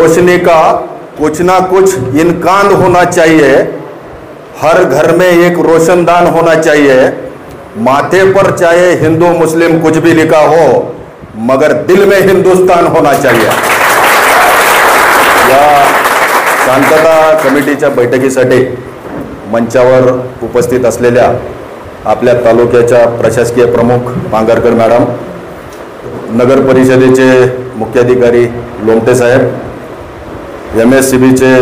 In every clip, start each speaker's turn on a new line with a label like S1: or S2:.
S1: रोशनी का कुछ ना कुछ इनकान होना चाहिए, हर घर में एक रोशनदान होना चाहिए, माथे पर चाहे हिंदू मुस्लिम कुछ भी लिखा हो मगर दिल में हिंदुस्तान होना चाहिए। या शांतता कमिटीच्या बैठकीसाठी मंचावर उपस्थित असलेल्या आपल्या तालुक्याच्या प्रशासकीय प्रमुख पांगरकर मॅडम, नगर परिषदेचे मुख्याधिकारी लोमटे साहेब, MSCBचे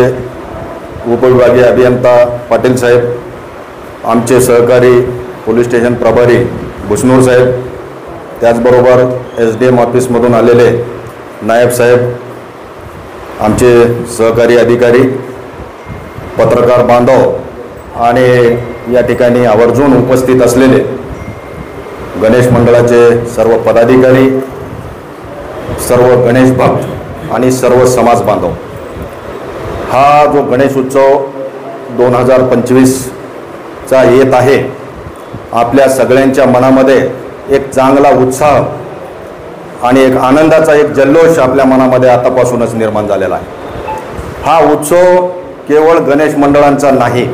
S1: उपविभागीय अभियंता पाटील साहेब, आमचे सहकारी पोलीस स्टेशन प्रभारी भुसनूर साहेब, त्याचबरोबर SDM ऑफिसमधून आलेले नायब साहेब, आमचे सहकारी अधिकारी, पत्रकार बांधव आणि या ठिकाणी आवर्जून उपस्थित असलेले गणेश मंडळाचे सर्व पदाधिकारी, सर्व गणेश भक्त आणि सर्व समाज बांधव, हा जो गणेश उत्सव 2025चा येत आहे, आपल्या सगळ्यांच्या मनामध्ये एक चांगला उत्साह आणि एक आनंदाचा एक जल्लोष आपल्या मनामध्ये आतापासूनच निर्माण झालेला आहे। हा उत्सव केवळ गणेश मंडळांचा नाही,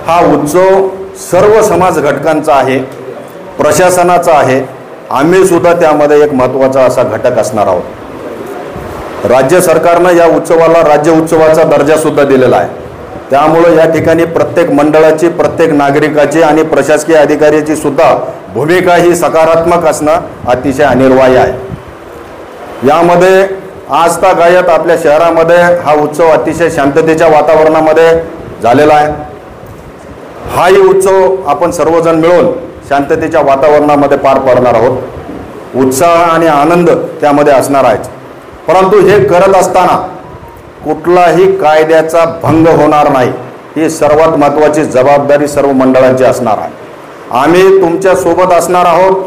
S1: हा उत्सव सर्व समाज घटकांचा आहे, प्रशासनाचा आहे। आम्ही सुद्धा त्यामध्ये एक महत्त्वाचा असा घटक असणार आहोत। राज्य सरकारनं या उत्सवाला राज्य उत्सवाचा दर्जा सुद्धा दिलेला आहे। त्यामुळे या ठिकाणी प्रत्येक मंडळाची, प्रत्येक नागरिकाची आणि प्रशासकीय अधिकाऱ्याची सुद्धा भूमिका ही सकारात्मक असणं अतिशय अनिवार्य आहे। यामध्ये आजतागायत आपल्या शहरामध्ये हा उत्सव अतिशय शांततेच्या वातावरणामध्ये झालेला आहे। हाही उत्सव आपण सर्वजण मिळून शांततेच्या वातावरणामध्ये पार पाडणार आहोत। उत्साह आणि आनंद त्यामध्ये असणार आहे, परंतु हे करत असताना कुठलाही कायद्याचा भंग होणार नाही, ही सर्वात महत्त्वाची जबाबदारी सर्व मंडळांची असणार आहे। आम्ही तुमच्या सोबत असणार आहोत,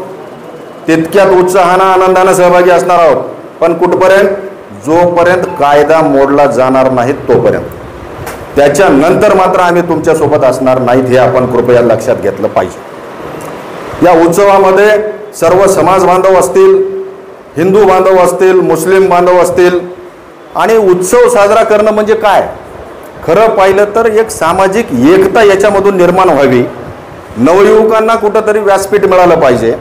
S1: तितक्यात उत्साहानं आनंदानं सहभागी असणार आहोत, पण कुठपर्यंत? जोपर्यंत कायदा मोडला जाणार नाही तोपर्यंत। त्याच्यानंतर मात्र आम्ही तुमच्या सोबत असणार नाहीत, हे आपण कृपया लक्षात घेतलं पाहिजे। या उत्सवामध्ये सर्व समाज बांधव असतील, हिंदू बांधव असतील, मुस्लिम बांधव असतील, आणि उत्सव साजरा करणं म्हणजे काय? खरं पाहिलं तर एक सामाजिक एकता याच्यामधून निर्माण व्हावी, नवयुवकांना कुठंतरी व्यासपीठ मिळालं पाहिजे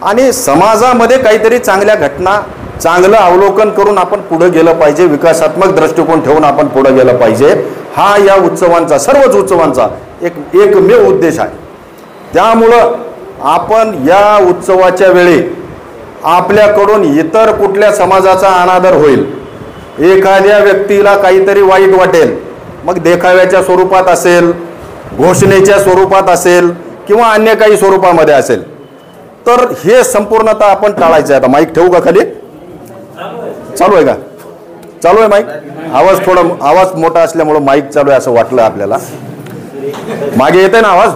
S1: आणि समाजामध्ये काहीतरी चांगल्या घटना, चांगलं अवलोकन करून आपण पुढे गेलं पाहिजे, विकासात्मक दृष्टिकोन ठेवून आपण पुढे गेलं पाहिजे। हा या उत्सवांचा, सर्वच उत्सवांचा एकमेव उद्देश आहे। त्यामुळं आपण या उत्सवाच्या वेळी आपल्याकडून इतर कुठल्या समाजाचा अनादर होईल, एखाद्या व्यक्तीला काहीतरी वाईट वाटेल, मग देखाव्याच्या स्वरूपात असेल, घोषणेच्या स्वरूपात असेल किंवा अन्य काही स्वरूपामध्ये असेल, तर हे संपूर्णतः आपण टाळायचं आहे। आता माईक ठेवू का खाली? चालू आहे का? चालू आहे माईक? आवाज मोठा असल्यामुळे माईक चालू आहे असं वाटलं आपल्याला, मागे येते ना आवाज?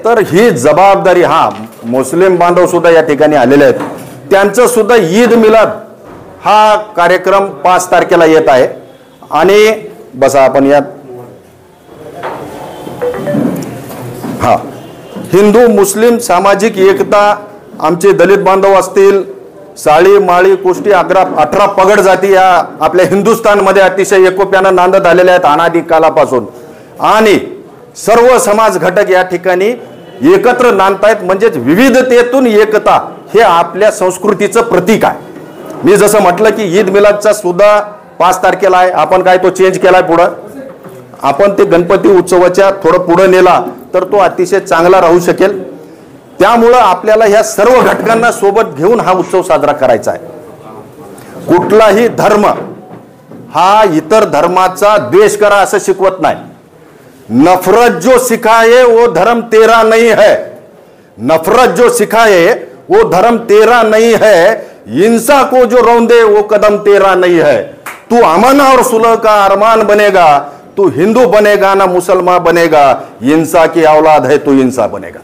S1: तर ही जबाबदारी, हा मुस्लिम बांधव सुद्धा या ठिकाणी आलेले आहेत, त्यांचं सुद्धा ईद मिलाद हा कार्यक्रम 5 तारखेला येत आहे। आणि बसा आपण यात, हा हिंदू मुस्लिम सामाजिक एकता, आमचे दलित बांधव असतील, साळी माळी कुष्टी 18 पगड जाती या आपल्या हिंदुस्थानमध्ये अतिशय एकोप्यानं नांदत आलेल्या आहेत अनादी कालापासून, आणि सर्व समाज घटक या ठिकाणी एकत्र नांदतायत, म्हणजेच विविधतेतून एकता हे आपल्या संस्कृतीचं प्रतीक आहे। मी जसं म्हटलं की ईद मिलादचा सुद्धा 5 तारखेला आहे, आपण काय तो चेंज केलाय पुढं, आपण ते गणपती उत्सवाच्या थोडं पुढं नेला तर तो अतिशय चांगला राहू शकेल। त्यामुळं आपल्याला ह्या सर्व घटकांना सोबत घेऊन हा उत्सव साजरा करायचा आहे। कुठलाही धर्म हा इतर धर्माचा द्वेष करा असं शिकवत नाही। नफरत जो सिखाए वो धर्म तेरा नहीं है, नफरत जो सिखाए वो धर्म तेरा नहीं है, हिंसा को जो रौंदे वो कदम तेरा नहीं है। तू अमन और सुलह का अरमान बनेगा, तू हिंदू बनेगा ना मुसलमान बनेगा, हिंसा की औलाद है तू हिंसा बनेगा।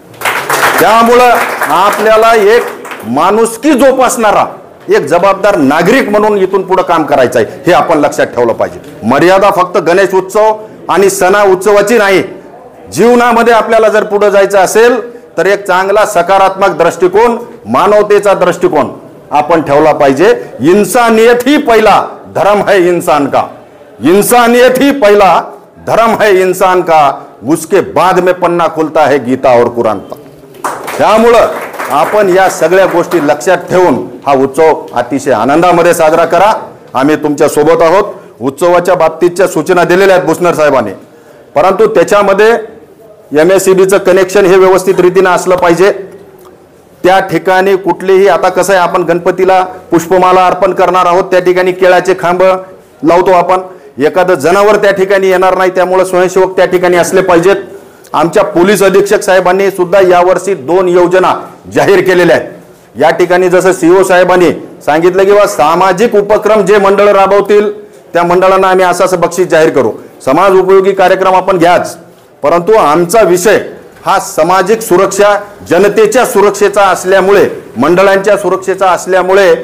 S1: त्यामुळं आपल्याला एक माणुसकी जोपासणारा एक जबाबदार नागरिक म्हणून इथून पुढे काम करायचं आहे, हे आपण लक्षात ठेवलं पाहिजे। मर्यादा फक्त गणेश उत्सव आणि सणा उत्सवाची नाही, जीवनामध्ये आपल्याला जर पुढे जायचं असेल तर एक चांगला सकारात्मक दृष्टिकोन, मानवतेचा दृष्टिकोन आपण ठेवला पाहिजे। इन्सानियत ही पहिला, धर्म है इंसान का, इंसानियत ही पहला धर्म है इंसान का, उसके बाद में पन्ना खुलता है गीता और कुरान का। त्यामुळं आपण या सगळ्या गोष्टी लक्षात ठेवून हा उत्सव अतिशय आनंदामध्ये साजरा करा। आम्ही तुमच्या सोबत आहोत। उत्सवाच्या बाबतीतच्या सूचना दिलेल्या आहेत भुसनर साहेबांनी, परंतु त्याच्यामध्ये MSEBचं कनेक्शन हे व्यवस्थित रीतीने असलं पाहिजे। त्या ठिकाणी कुठलेही, आता कसं आहे, आपण गणपतीला पुष्पमाला अर्पण करणार आहोत, त्या ठिकाणी केळाचे खांब लावतो आपण, एखादं जनावर त्या ठिकाणी येणार नाही, त्यामुळे स्वयंसेवक त्या ठिकाणी असले पाहिजेत। आमच्या पोलीस अधीक्षक साहेबांनी सुद्धा यावर्षी 2 योजना जाहीर केलेल्या आहेत। या ठिकाणी जसं CO साहेबांनी सांगितलं की सामाजिक उपक्रम जे मंडळ राबवतील त्या मंडळांना आम्ही असं बक्षीस जाहीर करू। समाज उपयोगी कार्यक्रम आपण घ्याच, परंतु आमचा विषय हा सामाजिक सुरक्षा, जनतेच्या सुरक्षेचा असल्यामुळे, मंडळांच्या सुरक्षेचा असल्यामुळे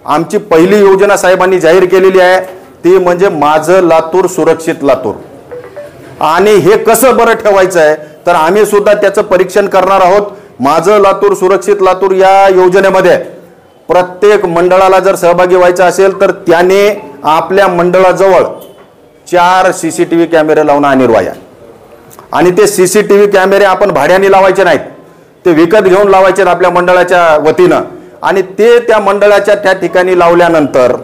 S1: आमची पहिली योजना साहेबांनी जाहीर केलेली आहे, ती म्हणजे माझं लातूर सुरक्षित लातूर। आणि हे कसं बरं ठेवायचं आहे तर आम्ही सुद्धा त्याचं परीक्षण करणार आहोत। माझं लातूर सुरक्षित लातूर या योजनेमध्ये प्रत्येक मंडळाला जर सहभागी व्हायचं असेल तर त्याने आपल्या मंडळाजवळ 4 CCTV कॅमेरे लावणं अनिवार्य आहे। आणि ते CCTV कॅमेरे आपण भाड्याने लावायचे नाहीत, ते विकत घेऊन लावायचे आपल्या मंडळाच्या वतीनं। आणि ते त्या मंडळाच्या त्या ठिकाणी लावल्यानंतर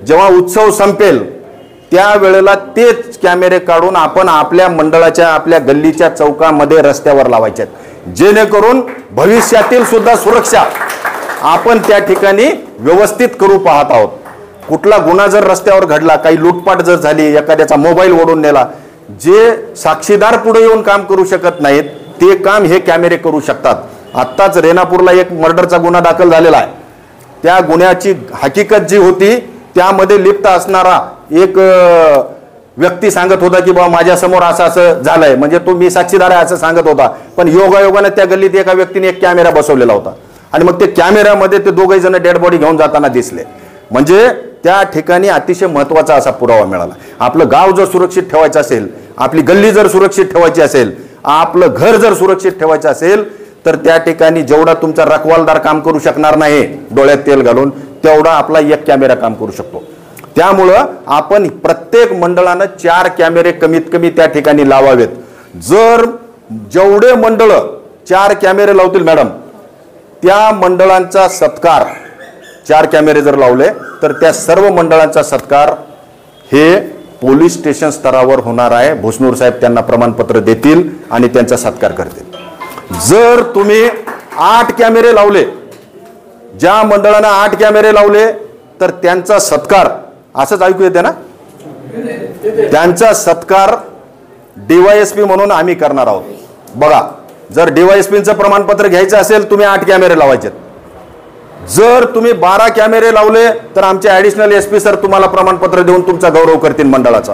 S1: जेव्हा उत्सव संपेल त्यावेळेला तेच कॅमेरे काढून आपण आपल्या मंडळाच्या, आपल्या गल्लीच्या चौकामध्ये, रस्त्यावर लावायचे, जेणेकरून भविष्यातील सुद्धा सुरक्षा आपण त्या ठिकाणी व्यवस्थित करू पाहत आहोत। कुठला गुन्हा जर रस्त्यावर घडला, काही लूटपाट जर झाली, एखाद्याचा मोबाईल ओढून नेला, जे साक्षीदार पुढे येऊन काम करू शकत नाहीत ते काम हे कॅमेरे करू शकतात। आत्ताच रेणापूरला एक मर्डरचा गुन्हा दाखल झालेला आहे। त्या गुन्ह्याची हकीकत जी होती त्यामध्ये लिप्त असणारा एक व्यक्ती सांगत होता की बाबा माझ्या समोर असं असं झालंय, म्हणजे तो मी साक्षीदार आहे असं सांगत होता, पण योगायोगाने त्या गल्लीत एका व्यक्तीने एक कॅमेरा बसवलेला होता आणि मग ते कॅमेऱ्यामध्ये ते दोघे जण डेड बॉडी घेऊन जाताना दिसले। म्हणजे त्या ठिकाणी अतिशय महत्त्वाचा असा पुरावा मिळाला। आपलं गाव जर सुरक्षित ठेवायचं असेल, आपली गल्ली जर सुरक्षित ठेवायची असेल, आपलं घर जर सुरक्षित ठेवायचं असेल तर त्या ठिकाणी जेवढा तुमचा रखवालदार काम करू शकणार नाही डोळ्यात तेल घालून, तेवढा आपला एक कॅमेरा काम करू शकतो। त्यामुळं आपण प्रत्येक मंडळानं 4 कॅमेरे कमीत कमी त्या ठिकाणी लावावेत। जर जेवढे मंडळ 4 कॅमेरे लावतील मॅडम, त्या मंडळांचा सत्कार, 4 कॅमेरे जर लावले तर त्या सर्व मंडळांचा सत्कार हे पोलीस स्टेशन स्तरावर होणार आहे। भुसनूर साहेब त्यांना प्रमाणपत्र देतील आणि त्यांचा सत्कार करतील। जर तुम्ही 8 कॅमेरे लावले, ज्या मंडळानं 8 कॅमेरे लावले तर त्यांचा सत्कार, असंच ऐकू येते ना, त्यांचा सत्कार DYSP म्हणून आम्ही करणार आहोत। बघा, जर DYSPचं प्रमाणपत्र घ्यायचं असेल तुम्ही 8 कॅमेरे लावायचे। जर तुम्ही 12 कॅमेरे लावले तर आमचे ॲडिशनल SP सर तुम्हाला प्रमाणपत्र देऊन तुमचा गौरव करतील मंडळाचा।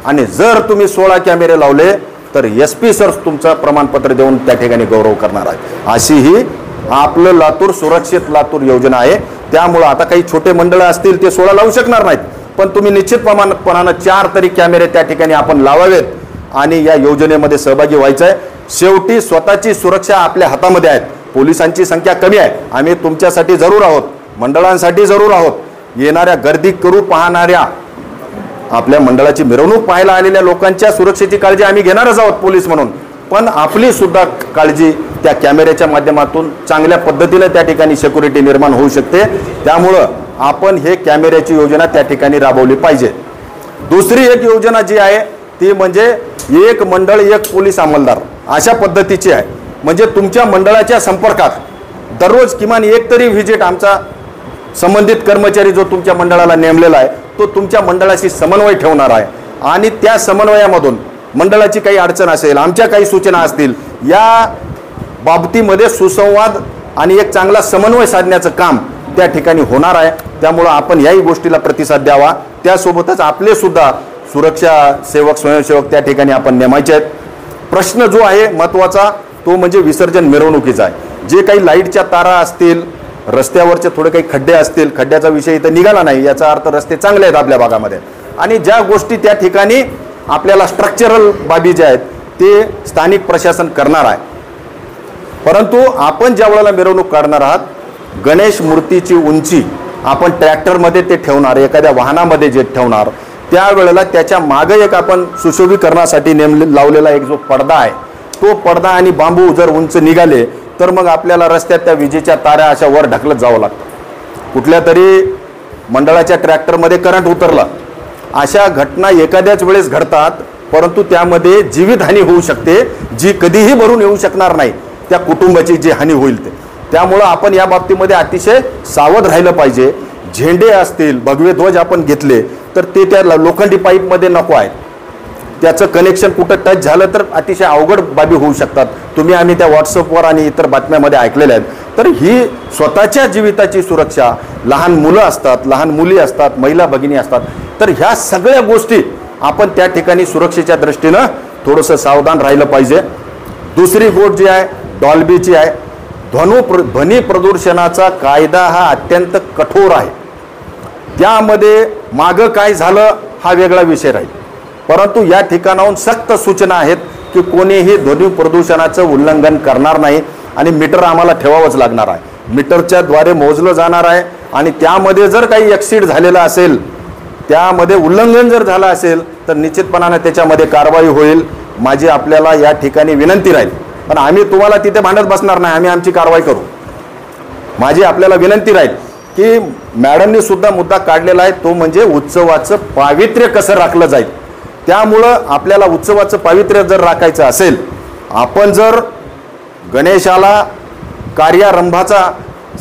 S1: आणि जर तुम्ही 16 कॅमेरे लावले तर SP सर तुमचं प्रमाणपत्र देऊन त्या ठिकाणी गौरव करणार आहेत। अशी ही आपलं लातूर सुरक्षित लातूर योजना आहे। त्यामुळे आता काही छोटे मंडळ असतील ते 16 लावू शकणार नाहीत, पण तुम्ही निश्चित प्रमाणात 4 तरी कॅमेरे त्या ठिकाणी आपण लावावेत आणि या योजनेमध्ये सहभागी व्हायचं आहे। शेवटी स्वतःची सुरक्षा आपल्या हातामध्ये आहे। पोलिसांची संख्या कमी आहे, आम्ही तुमच्यासाठी जरूर आहोत, मंडळांसाठी जरूर आहोत। येणाऱ्या गर्दी करू पाहणाऱ्या, आपल्या मंडळाची मिरवणूक पाहायला आलेल्या लोकांच्या सुरक्षेची काळजी आम्ही घेणारच आहोत पोलीस म्हणून, पण आपली सुद्धा काळजी त्या कॅमेऱ्याच्या माध्यमातून चांगल्या पद्धतीने त्या ठिकाणी सिक्युरिटी निर्माण होऊ शकते। त्यामुळं आपण हे कॅमेऱ्याची योजना त्या ठिकाणी राबवली पाहिजे। दुसरी एक योजना जी आहे ती म्हणजे एक मंडळ एक पोलीस अंमलदार अशा पद्धतीची आहे। म्हणजे तुमच्या मंडळाच्या संपर्कात दररोज किमान एक तरी व्हिजिट आमचा संबंधित कर्मचारी जो तुमच्या मंडळाला नेमलेला आहे तो तुमच्या मंडळाशी समन्वय ठेवणार आहे आणि त्या समन्वयामधून मंडळाची काही अडचण असेल, आमच्या काही सूचना असतील, या बाबतीमध्ये सुसंवाद आणि एक चांगला समन्वय साधण्याचं काम त्या ठिकाणी होणार आहे। त्यामुळे आपण याही गोष्टीला प्रतिसाद द्यावा। त्यासोबतच आपले सुद्धा सुरक्षा सेवक, स्वयंसेवक त्या ठिकाणी आपण नेमायचे आहेत। प्रश्न जो आहे महत्त्वाचा तो म्हणजे विसर्जन मिरवणुकीचा आहे। जे काही लाईटच्या तारा असतील, रस्त्यावरचे थोडे काही खड्डे असतील, खड्ड्याचा विषय इथं निघाला नाही, याचा अर्थ रस्ते चांगले आहेत आपल्या भागामध्ये, आणि ज्या गोष्टी त्या ठिकाणी आपल्याला स्ट्रक्चरल बाबी ज्या आहेत ते स्थानिक प्रशासन करणार आहे। परंतु आपण ज्या वेळेला मिरवणूक काढणार आहात, गणेश मूर्तीची उंची आपण ट्रॅक्टरमध्ये ते ठेवणार, एखाद्या वाहनामध्ये जे ठेवणार, त्यावेळेला त्याच्या मागे एक आपण सुशोभीकरणासाठी लावलेला एक जो पडदा आहे, तो पडदा आणि बांबू जर उंच निघाले तर मग आपल्याला रस्त्यात त्या विजेच्या तारा अशा वर ढकलत जावं लागतं. कुठल्या तरी मंडळाच्या ट्रॅक्टरमध्ये करंट उतरला, अशा घटना एखाद्याच वेळेस घडतात, परंतु त्यामध्ये जीवितहानी होऊ शकते, जी कधीही भरून येऊ शकणार नाही त्या कुटुंबाची जी हानी होईल ते. त्यामुळं आपण या बाबतीमध्ये अतिशय सावध राहिलं पाहिजे. झेंडे असतील, भगवे ध्वज आपण घेतले तर ते त्या लोखंडी पाईपमध्ये नको आहेत. त्याचं कनेक्शन कुठं टच झालं तर अतिशय अवघड बाबी होऊ शकतात. तुम्ही आम्ही त्या व्हॉट्सअपवर आणि इतर बातम्यामध्ये ऐकलेल्या आहेत. तर ही स्वतःच्या जीविताची सुरक्षा, लहान मुलं असतात, लहान मुली असतात, महिला भगिनी असतात, तर ह्या सगळ्या गोष्टी आपण त्या ठिकाणी सुरक्षेच्या दृष्टीनं थोडंसं सावधान राहिलं पाहिजे. दुसरी गोष्ट जी आहे डॉल्बीची आहे. ध्वनी प्रदूषणाचा कायदा हा अत्यंत कठोर आहे. त्यामध्ये मागं काय झालं हा वेगळा विषय राहील, परंतु या ठिकाणाहून सक्त सूचना आहेत की कोणीही ध्वनी प्रदूषणाचं उल्लंघन करणार नाही आणि मीटर आम्हाला ठेवावंच लागणार आहे. मीटरच्या द्वारे मोजलं जाणार आहे आणि त्यामध्ये जर काही एक्सीड झालेलं असेल, त्यामध्ये उल्लंघन जर झालं असेल तर निश्चितपणाने त्याच्यामध्ये कारवाई होईल. माझी आपल्याला या ठिकाणी विनंती राहील, पण आम्ही तुम्हाला तिथे भांडत बसणार नाही, आम्ही आमची कारवाई करू. माझी आपल्याला विनंती राहील की मॅडमनी सुद्धा मुद्दा काढलेला आहे, तो म्हणजे उत्सवाचं पावित्र्य कसं राखलं जाईल. त्यामुळं आपल्याला उत्सवाचं पावित्र्य जर राखायचं असेल, आपण जर गणेशाला कार्यारंभाचा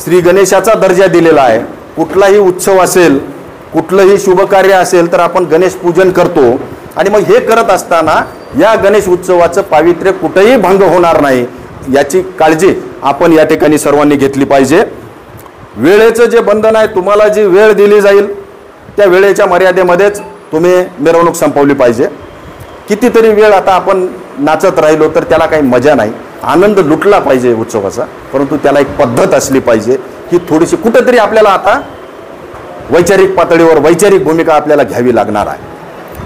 S1: श्री गणेशाचा दर्जा दिलेला आहे, कुठलाही उत्सव असेल, कुठलंही शुभकार्य असेल तर आपण गणेश पूजन करतो आणि मग हे करत असताना या गणेश उत्सवाचं पावित्र्य कुठेही भंग होणार नाही याची काळजी आपण या ठिकाणी सर्वांनी घेतली पाहिजे. वेळेचं जे बंधन आहे, तुम्हाला जी वेळ दिली जाईल त्या वेळेच्या मर्यादेमध्येच तुम्ही मिरवणूक संपवली पाहिजे. कितीतरी वेळ आता आपण नाचत राहिलो तर त्याला काही मजा नाही. आनंद लुटला पाहिजे उत्सवाचा, परंतु त्याला एक पद्धत असली पाहिजे. ही थोडीशी कुठंतरी आपल्याला आता वैचारिक पातळीवर वैचारिक भूमिका आपल्याला घ्यावी लागणार आहे.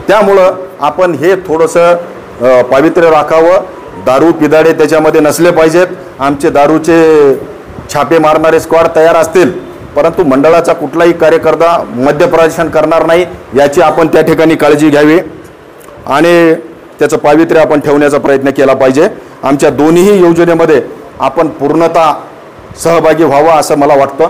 S1: त्यामुळं आपण हे थोडंसं पावित्र्य राखावं. दारू पिदाडे त्याच्यामध्ये नसले पाहिजेत. आमचे दारूचे छापे मारणारे स्क्वॉड तयार असतील, परंतु मंडळाचा कुठलाही कार्यकर्ता मद्यप्राशन करणार नाही याची आपण त्या ठिकाणी काळजी घ्यावी आणि त्याचं पावित्र्य आपण ठेवण्याचा प्रयत्न केला पाहिजे. आमच्या दोन्हीही योजनेमध्ये आपण पूर्णतः सहभागी व्हावं असं मला वाटतं.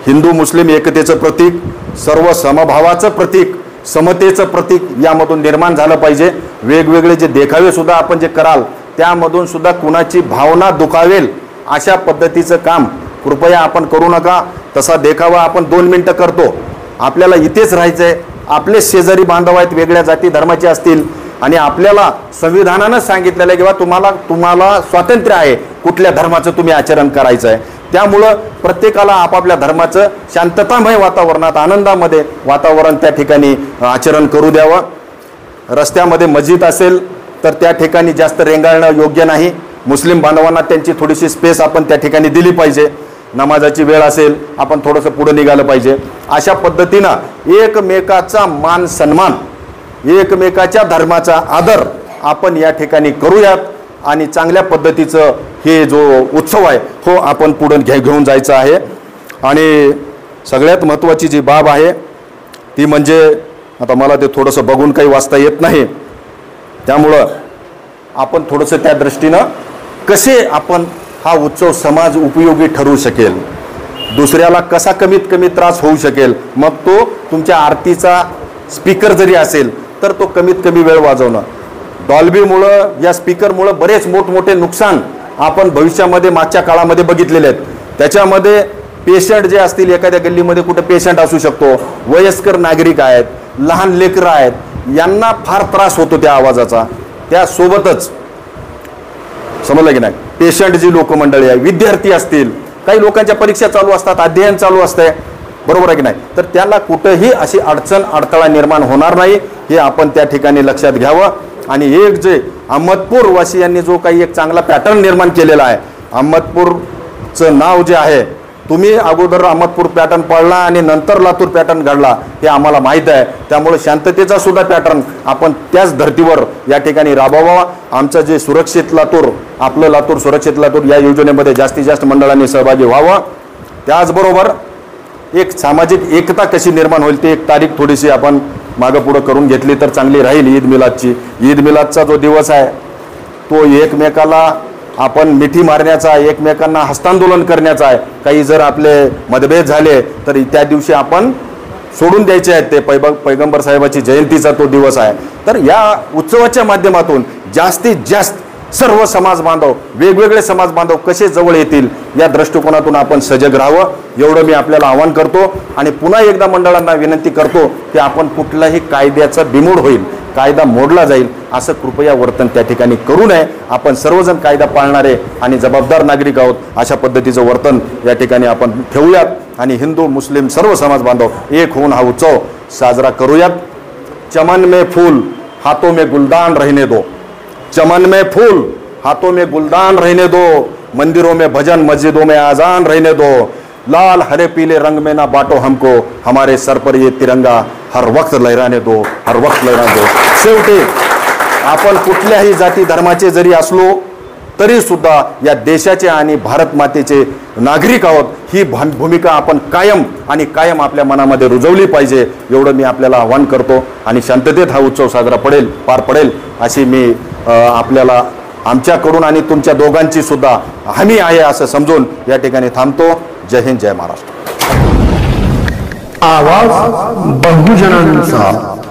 S1: हिंदू मुस्लिम एकतेचं प्रतीक, सर्व समभावाचं प्रतीक, समतेचं प्रतीक यामधून निर्माण झालं पाहिजे. वेगवेगळे जे देखावे सुद्धा आपण जे कराल त्यामधून सुद्धा कुणाची भावना दुखावेल अशा पद्धतीचं काम कृपया आपण करू नका. तसा देखावा आपण 2 मिनिटं करतो, आपल्याला इथेच राहायचं आहे. आपले शेजारी बांधव आहेत, वेगळ्या जाती धर्माचे असतील आणि आपल्याला संविधानानं सांगितलेलं आहे किंवा तुम्हाला स्वातंत्र्य आहे कुठल्या धर्माचं तुम्ही आचरण करायचं आहे. त्यामुळं प्रत्येकाला आपापल्या धर्माचं शांततामय वातावरणात, आनंदामध्ये वातावरण त्या ठिकाणी आचरण करू द्यावं. रस्त्यामध्ये मस्जिद असेल तर त्या ठिकाणी जास्त रेंगाळणं योग्य नाही. मुस्लिम बांधवांना त्यांची थोडीशी स्पेस आपण त्या ठिकाणी दिली पाहिजे. नमाजाची वेळ असेल आपण थोडंसं पुढे निघालं पाहिजे. अशा पद्धतीनं एकमेकाचा मान सन्मान, एकमेकाच्या धर्माचा आदर आपण या ठिकाणी करूयात आणि चांगल्या पद्धतीचं हे जो उत्सव आहे हो आपण पुढे घेऊन जायचं आहे. आणि सगळ्यात महत्त्वाची जी बाब आहे ती म्हणजे, आता मला ते थोडंसं बघून काही वाचता येत नाही, त्यामुळं आपण थोडंसं त्या दृष्टीनं कसे आपण हा उत्सव समाज उपयोगी ठरू शकेल, दुसऱ्याला कसा कमीत कमी त्रास होऊ शकेल. मग तो तुमच्या आरतीचा स्पीकर जरी असेल तर तो कमीत कमी वेळ वाजवणं. डॉल्बीमुळं, या स्पीकरमुळं बरेच मोठमोठे नुकसान आपण भविष्यामध्ये मागच्या काळामध्ये बघितलेले आहेत. त्याच्यामध्ये पेशंट जे असतील, एखाद्या गल्लीमध्ये कुठं पेशंट असू शकतो, वयस्कर नागरिक आहेत, लहान लेकरं आहेत, यांना फार त्रास होतो त्या आवाजाचा. त्यासोबतच समजलं की नाही, पेशंट जी लोकमंडळी आहे, विद्यार्थी असतील, काही लोकांच्या परीक्षा चालू असतात, अध्ययन चालू असतंय, बरोबर आहे की नाही, तर त्याला कुठंही अशी अडचण अडथळा निर्माण होणार नाही हे आपण त्या ठिकाणी लक्षात घ्यावं. आणि एक जे अहमदपूर वासियांनी जो काही एक चांगला पॅटर्न निर्माण केलेला आहे, अहमदपूरचं नाव जे आहे, तुम्ही अगोदर अहमदपूर पॅटर्न पाळला आणि नंतर लातूर पॅटर्न घडला हे आम्हाला माहीत आहे. त्यामुळे शांततेचा सुद्धा पॅटर्न आपण त्याच धर्तीवर या ठिकाणी राबवावा. आमचं जे सुरक्षित लातूर, आपलं लातूर सुरक्षित लातूर या योजनेमध्ये जास्तीत जास्त मंडळांनी सहभागी व्हावं. त्याचबरोबर एक सामाजिक एकता कशी निर्माण होईल ती एक तारीख थोडीशी आपण मागं पुढं करून घेतली तर चांगली राहील. ईद मिलादची, ईद मिलादचा जो दिवस आहे तो एकमेकाला आपण मिठी मारण्याचा, एकमेकांना हस्तांदोलन करण्याचा आहे. काही जर आपले मतभेद झाले तर त्या दिवशी आपण सोडून द्यायचे आहेत. ते पैगंबर साहेबाची जयंतीचा तो दिवस आहे. तर या उत्सवाच्या माध्यमातून जास्तीत जास्त सर्व समाज बांधव, वेगवेगळे समाज बांधव कसे जवळ येतील या दृष्टिकोनातून आपण सजग राहावं एवढं मी आपल्याला आवाहन करतो. आणि पुन्हा एकदा मंडळांना विनंती करतो की आपण कुठलाही कायद्याचा बिमोड होईल, कायदा मोडला जाईल असं कृपया वर्तन त्या ठिकाणी करू नये. आपण सर्वजण कायदा पाळणारे आणि जबाबदार नागरिक आहोत अशा पद्धतीचं वर्तन या ठिकाणी आपण ठेवूयात आणि हिंदू मुस्लिम सर्व समाज बांधव एक होऊन हा उत्सव साजरा करूयात. चमन में फूल हाथों में गुलदान रहने दो, चमन में फूल हाथों में गुलदान रहने दो, मंदिरों में भजन मस्जिदों में आजान रहने दो, लाल हरे पीले रंग में ना बांटो हमको, हमारे सर पर ये तिरंगा हर वक्त लहराने दो, हर वक्त लहराने दो. शेवटी आपण कुठल्याही जाती धर्माचे जरी असलो तरी सुद्धा या देशाचे आणि भारत मातेचे नागरिक आहोत. ही भूमिका आपण कायम आणि कायम आपल्या मनामध्ये रुजवली पाहिजे एवढं मी आपल्याला आवाहन करतो. आणि शांततेत हा उत्सव साजरा पार पडेल अशी मी आपल्याला आमच्याकडून आणि तुमच्या दोघांची सुद्धा हमी आहे असं समजून या ठिकाणी थांबतो. जय हिंद, जय महाराष्ट्र.
S2: आवाज बहुजनांचा.